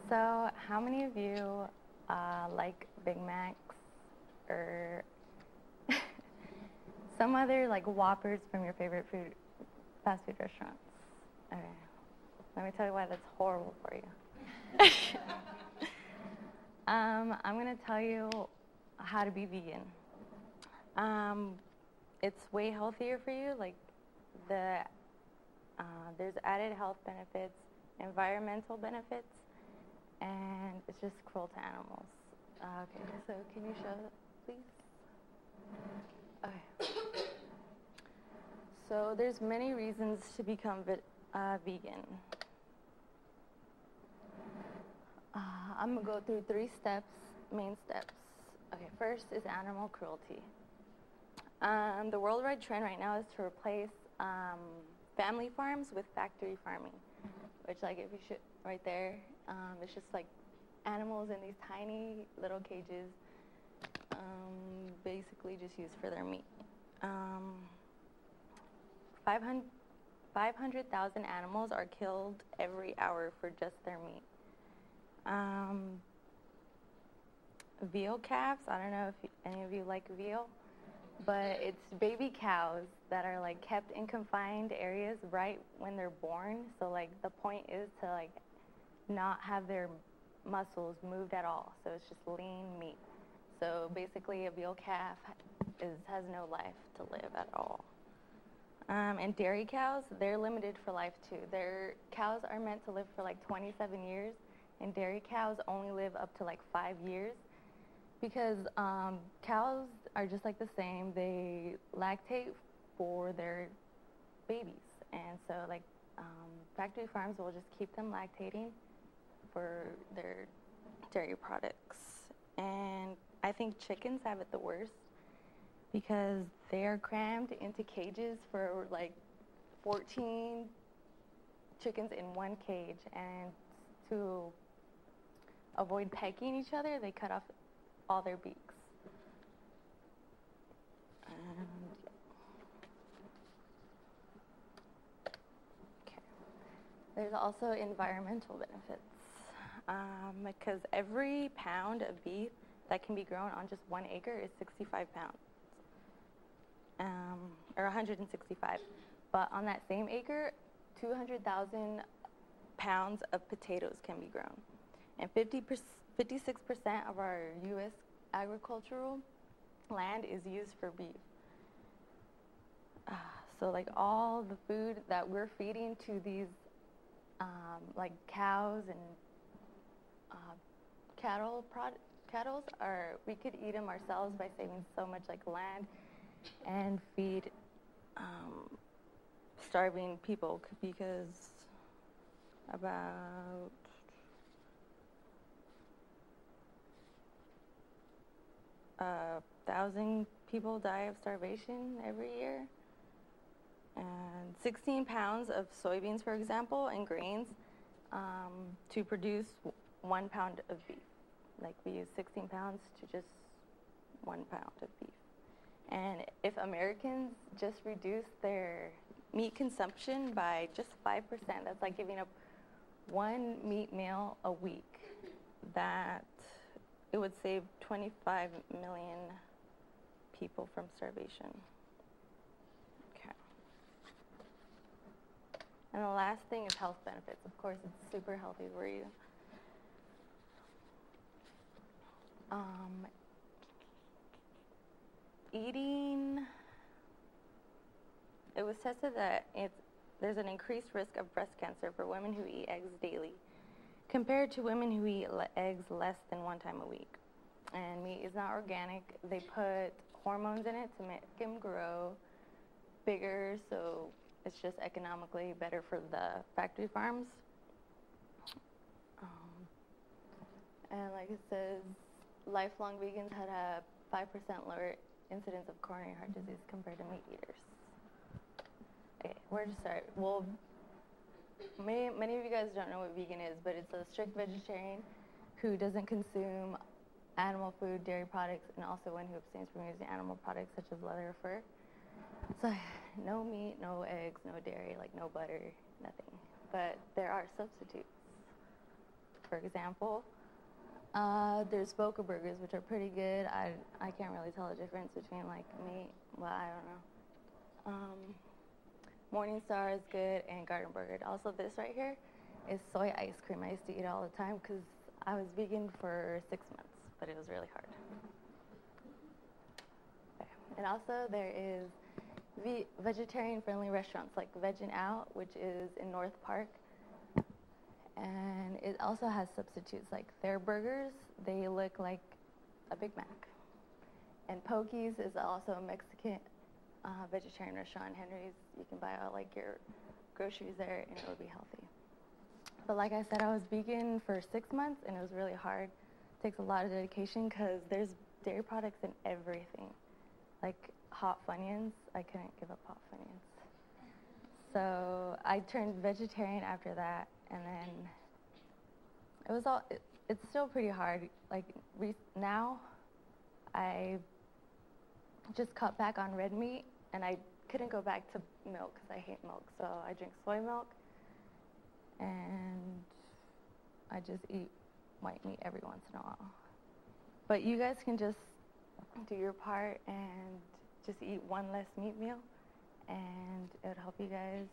So, how many of you like Big Macs or some other like Whoppers from your favorite fast food restaurants? Okay. Let me tell you why that's horrible for you. I'm going to tell you how to be vegan. It's way healthier for you. Like there's added health benefits, environmental benefits, and it's just cruel to animals. Okay, so can you show that, please? Okay. So there's many reasons to become vegan. I'm going to go through 3 steps, main steps. Okay, first is animal cruelty. The worldwide trend right now is to replace family farms with factory farming, which, like, if you should, right there, it's just like animals in these tiny little cages, basically just used for their meat. 500,000 animals are killed every hour for just their meat. Veal calves, I don't know if any of you like veal, but it's baby cows that are like kept in confined areas right when they're born. So like the point is to like not have their muscles moved at all. So it's just lean meat. So basically a veal calf has no life to live at all. And dairy cows, they're limited for life too. Their cows are meant to live for like 27 years, and dairy cows only live up to like 5 years. Because cows are just like the same. They lactate for their babies. And so like factory farms will just keep them lactating for their dairy products. And I think chickens have it the worst because they are crammed into cages for like 14 chickens in one cage. And to avoid pecking each other, they cut off all their beaks. Okay. There's also environmental benefits because every pound of beef that can be grown on just 1 acre is 65 pounds, or 165. But on that same acre, 200,000 pounds of potatoes can be grown, and 56% of our U.S. agricultural land is used for beef. So like all the food that we're feeding to these like cows and cattle we could eat them ourselves by saving so much like land and feed starving people, because about 1,000 people die of starvation every year. And 16 pounds of soybeans, for example, and grains to produce 1 pound of beef. Like we use 16 pounds to just 1 pound of beef. And if Americans just reduce their meat consumption by just 5%, that's like giving up 1 meat meal a week, that it would save 25 million people from starvation. Okay. And the last thing is health benefits. Of course, it's super healthy for you. It was tested that there's an increased risk of breast cancer for women who eat eggs daily compared to women who eat eggs less than 1 time a week. And meat is not organic. They put hormones in it to make them grow bigger, so it's just economically better for the factory farms. And like it says, lifelong vegans had a 5% lower incidence of coronary heart disease compared to meat eaters. Okay, where to start? Well, many of you guys don't know what vegan is, but it's a strict vegetarian who doesn't consume animal food, dairy products, and also one who abstains from using animal products such as leather or fur. So no meat, no eggs, no dairy, like no butter, nothing. But there are substitutes. for example. There's Boca burgers, which are pretty good. I can't really tell the difference between like meat. Well, I don't know. Morningstar is good, and Garden Burger. Also, this right here is soy ice cream. I used to eat it all the time because I was vegan for 6 months, but it was really hard. Okay. And also, there is vegetarian-friendly restaurants like Veggin' Out, which is in North Park. And it also has substitutes like their burgers. They look like a Big Mac. And Pokies is also a Mexican vegetarian restaurant. Henry's, you can buy all like your groceries there and it would be healthy. But like I said, I was vegan for 6 months and it was really hard. It takes a lot of dedication because there's dairy products in everything. Like hot Funyuns, I couldn't give up hot Funyuns. So I turned vegetarian after that, and then it was it's still pretty hard. Like now, I just cut back on red meat, and I couldn't go back to milk because I hate milk. So I drink soy milk, and I just eat white meat every once in a while. But you guys can just do your part and just eat one less meat meal, and it would help you guys